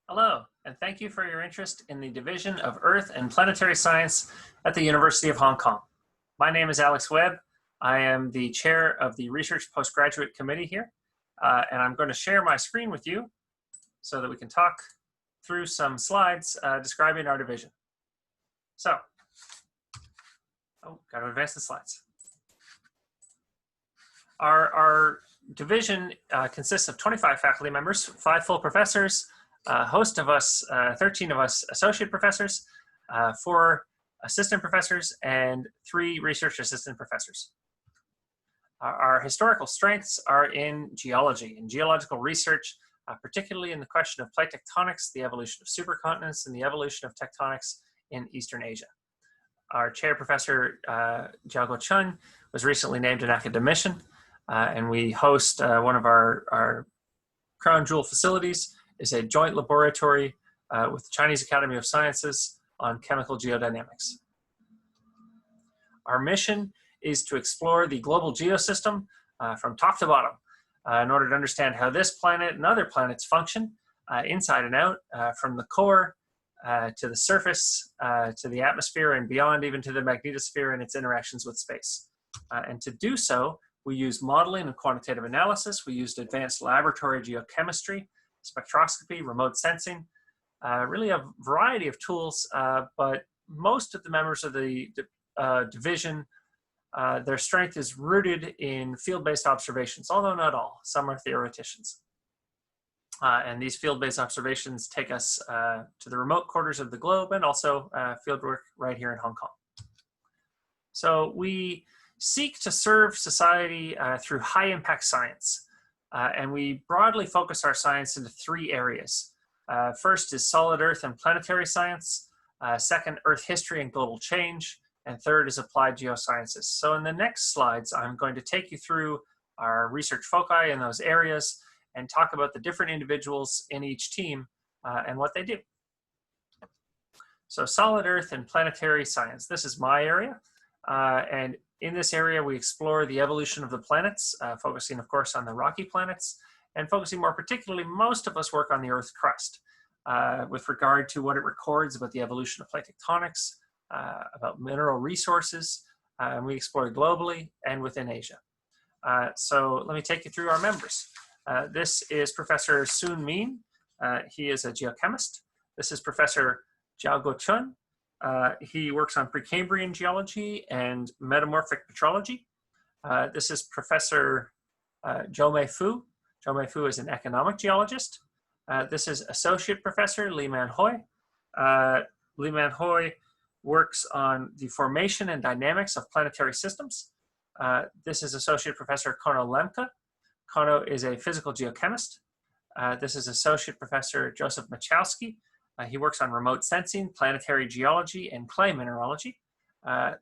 Hello, and thank you for your interest in the Division of Earth and Planetary Science at the University of Hong Kong. My name is Alex Webb. I am the chair of the Research Postgraduate Committee here, and I'm going to share my screen with you so that we can talk through some slides describing our division. So, got to advance the slides. Our division consists of 25 faculty members, 5 full professors, a host of us, 13 of us associate professors, 4 assistant professors, and 3 research assistant professors. Our historical strengths are in geology and geological research, particularly in the question of plate tectonics, the evolution of supercontinents, and the evolution of tectonics in Eastern Asia. Our chair professor, Jiago Chun, was recently named an academician, and we host one of our crown jewel facilities is a joint laboratory with the Chinese Academy of Sciences on chemical geodynamics. Our mission is to explore the global geosystem from top to bottom in order to understand how this planet and other planets function inside and out, from the core to the surface, to the atmosphere and beyond, even to the magnetosphere and its interactions with space. And to do so, we use modeling and quantitative analysis. We used advanced laboratory geochemistry, spectroscopy, remote sensing, really a variety of tools, but most of the members of the division, their strength is rooted in field-based observations, although not all. Some are theoreticians. And these field-based observations take us to the remote quarters of the globe and also fieldwork right here in Hong Kong. So we seek to serve society through high-impact science. And we broadly focus our science into 3 areas. First is solid Earth and planetary science. Second, Earth history and global change. And third is applied geosciences. So in the next slides, I'm going to take you through our research foci in those areas and talk about the different individuals in each team and what they do. So solid Earth and planetary science. This is my area. And in this area, we explore the evolution of the planets, focusing, of course, on the rocky planets, and focusing more particularly, most of us work on the Earth's crust with regard to what it records about the evolution of plate tectonics, about mineral resources, and we explore globally and within Asia. So let me take you through our members. This is Professor Soon Min. He is a geochemist. This is Professor Jiago Chun. He works on Precambrian geology and metamorphic petrology. This is Professor Zhou Mei Fu. Zhou Mei Fu is an economic geologist. This is Associate Professor Li Manhui. Li Manhui works on the formation and dynamics of planetary systems. This is Associate Professor Kono Lemke. Kono is a physical geochemist. This is Associate Professor Joseph Machowski. He works on remote sensing, planetary geology, and clay mineralogy.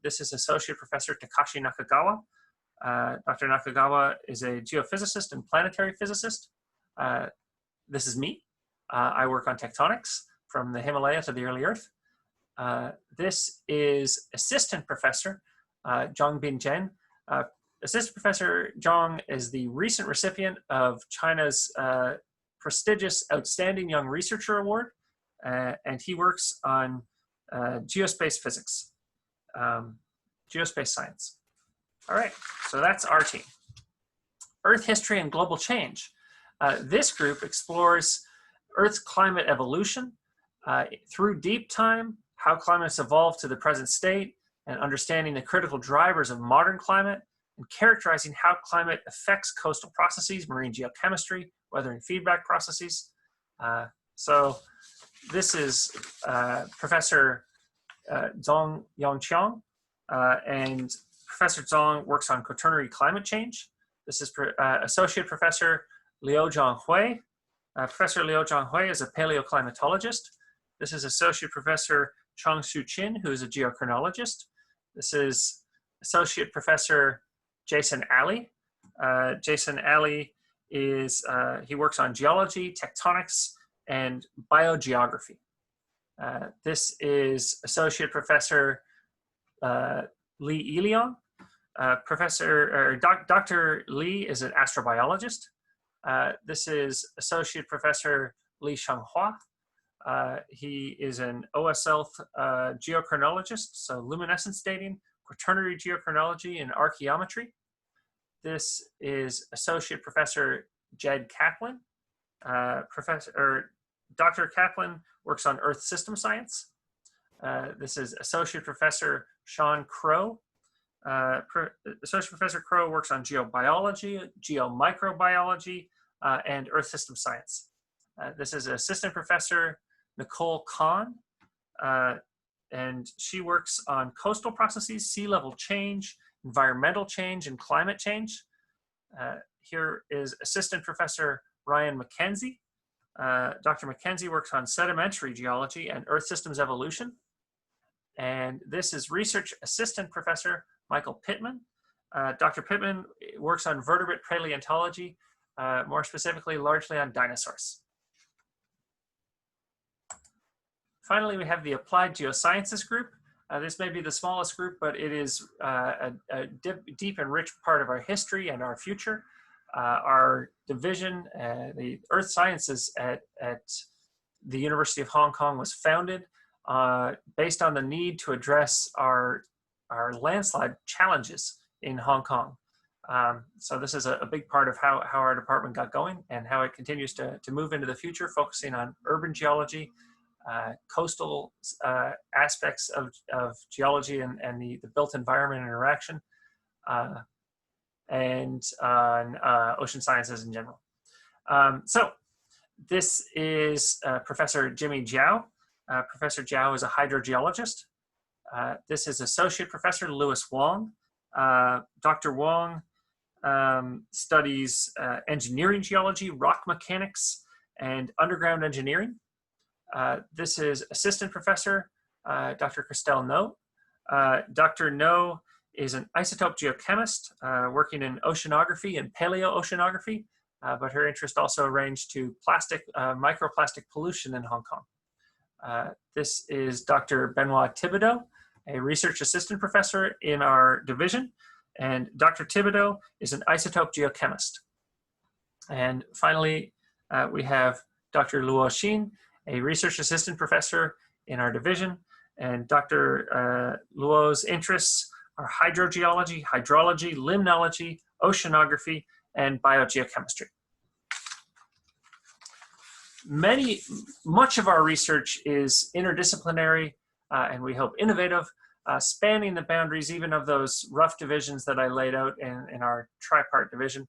This is Associate Professor Takashi Nakagawa. Dr. Nakagawa is a geophysicist and planetary physicist. This is me. I work on tectonics from the Himalaya to the early Earth. This is Assistant Professor Zhang Binzhen. Assistant Professor Zhang is the recent recipient of China's prestigious Outstanding Young Researcher Award. And he works on geospace physics, geospace science. All right, so that's our team. Earth history and global change. This group explores Earth's climate evolution through deep time, how climates evolved to the present state, and understanding the critical drivers of modern climate, and characterizing how climate affects coastal processes, marine geochemistry, weather and feedback processes. So this is Professor Zhong Yongqiang, and Professor Zhong works on quaternary climate change. This is Associate Professor Liu Zhanghui. Professor Liu Zhanghui is a paleoclimatologist. This is Associate Professor Chong Shu Chin, who is a geochronologist. This is Associate Professor Jason Alley. Jason Alley is, he works on geology, tectonics, and biogeography. This is Associate Professor Li Yiliang. Dr. Li is an astrobiologist. This is Associate Professor Li Shanghua. He is an OSL geochronologist, so luminescence dating, quaternary geochronology, and archaeometry. This is Associate Professor Jed Kaplan. Dr. Kaplan works on Earth system science. This is Associate Professor Sean Crow. Associate Professor Crow works on geobiology, geomicrobiology, and Earth system science. This is Assistant Professor Nicole Kahn, and she works on coastal processes, sea level change, environmental change, and climate change. Here is Assistant Professor Ryan McKenzie. Dr. McKenzie works on sedimentary geology and Earth systems evolution. And this is Research Assistant Professor Michael Pittman. Dr. Pittman works on vertebrate paleontology, more specifically, largely on dinosaurs. Finally, we have the Applied Geosciences group. This may be the smallest group, but it is a deep and rich part of our history and our future. Our division, the Earth Sciences at the University of Hong Kong, was founded based on the need to address our landslide challenges in Hong Kong. So this is a big part of how our department got going and how it continues to move into the future, focusing on urban geology, coastal aspects of geology and the built environment interaction, and on ocean sciences in general. So this is Professor Jimmy Jiao. Professor Jiao is a hydrogeologist. This is Associate Professor Louis Wong. Dr. Wong studies engineering geology, rock mechanics, and underground engineering. This is Assistant Professor Dr. Christelle No. Dr. No is an isotope geochemist working in oceanography and paleooceanography, but her interest also ranged to microplastic pollution in Hong Kong. This is Dr. Benoit Thibodeau, a research assistant professor in our division, and Dr. Thibodeau is an isotope geochemist. And finally, we have Dr. Luo Xin, a research assistant professor in our division, and Dr. Luo's interests are hydrogeology, hydrology, limnology, oceanography, and biogeochemistry. Much of our research is interdisciplinary and we hope innovative, spanning the boundaries even of those rough divisions that I laid out in our tripart division.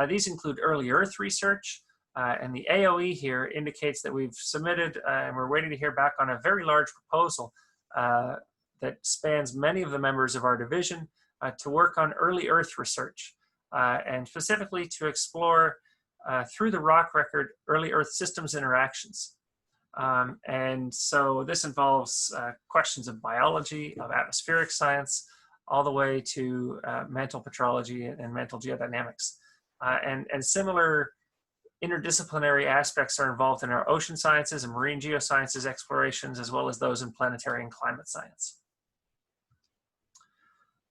These include early Earth research, and the AOE here indicates that we've submitted and we're waiting to hear back on a very large proposal that spans many of the members of our division to work on early Earth research, and specifically to explore through the rock record early Earth systems interactions. And so this involves questions of biology, of atmospheric science, all the way to mantle petrology and mantle geodynamics. And similar interdisciplinary aspects are involved in our ocean sciences and marine geosciences explorations, as well as those in planetary and climate science.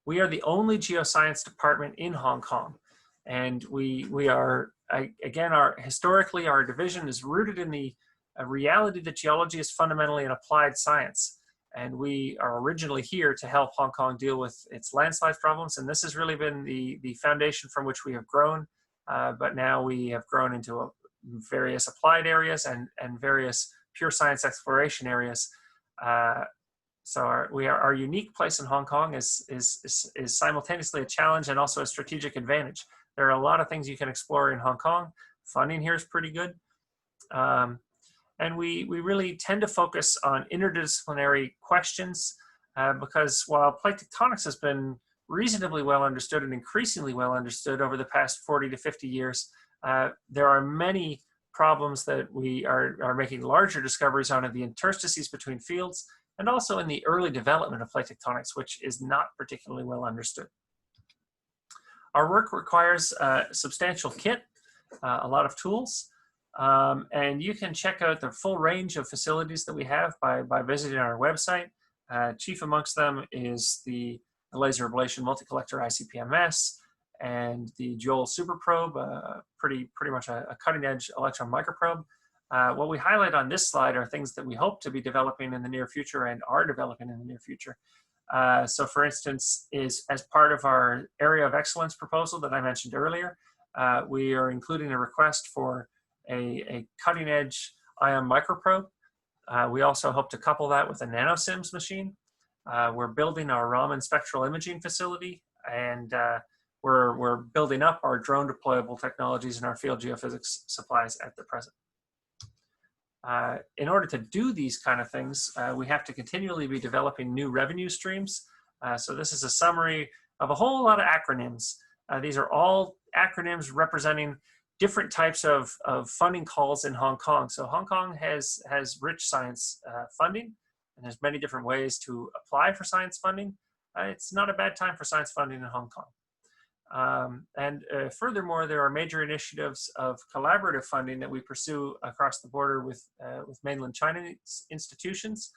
We are the only geoscience department in Hong Kong, and we are, again, historically our division is rooted in the reality that geology is fundamentally an applied science, and we are originally here to help Hong Kong deal with its landslide problems, and this has really been the foundation from which we have grown, but now we have grown into various applied areas and various pure science exploration areas. So our unique place in Hong Kong is simultaneously a challenge and also a strategic advantage. There are a lot of things you can explore in Hong Kong. Funding here is pretty good. And we really tend to focus on interdisciplinary questions because while plate tectonics has been reasonably well understood and increasingly well understood over the past 40 to 50 years, there are many problems that we are making larger discoveries on in the interstices between fields and also in the early development of plate tectonics, which is not particularly well understood. Our work requires a substantial kit, a lot of tools, and you can check out the full range of facilities that we have by visiting our website. Chief amongst them is the laser ablation multi-collector ICP-MS and the Joule Super Probe, pretty much a cutting edge electron microprobe. What we highlight on this slide are things that we hope to be developing in the near future and are developing in the near future. So for instance, is as part of our area of excellence proposal that I mentioned earlier, we are including a request for a cutting edge ion microprobe. We also hope to couple that with a nanosims machine. We're building our Raman spectral imaging facility, and we're building up our drone deployable technologies and our field geophysics supplies at the present. In order to do these kind of things, we have to continually be developing new revenue streams. So this is a summary of a whole lot of acronyms. These are all acronyms representing different types of funding calls in Hong Kong. So Hong Kong has rich science funding, and there's many different ways to apply for science funding. It's not a bad time for science funding in Hong Kong. Furthermore, there are major initiatives of collaborative funding that we pursue across the border with mainland Chinese institutions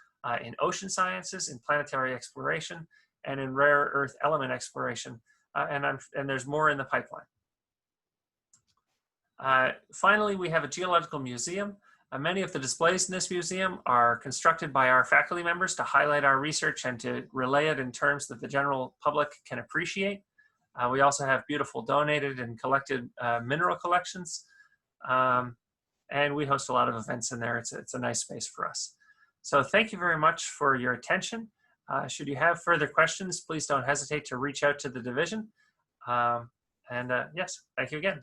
in ocean sciences, in planetary exploration, and in rare earth element exploration. And there's more in the pipeline. Finally, we have a geological museum. Many of the displays in this museum are constructed by our faculty members to highlight our research and to relay it in terms that the general public can appreciate. We also have beautiful donated and collected mineral collections. And we host a lot of events in there. It's a nice space for us. So thank you very much for your attention. Should you have further questions, please don't hesitate to reach out to the division. Yes, thank you again.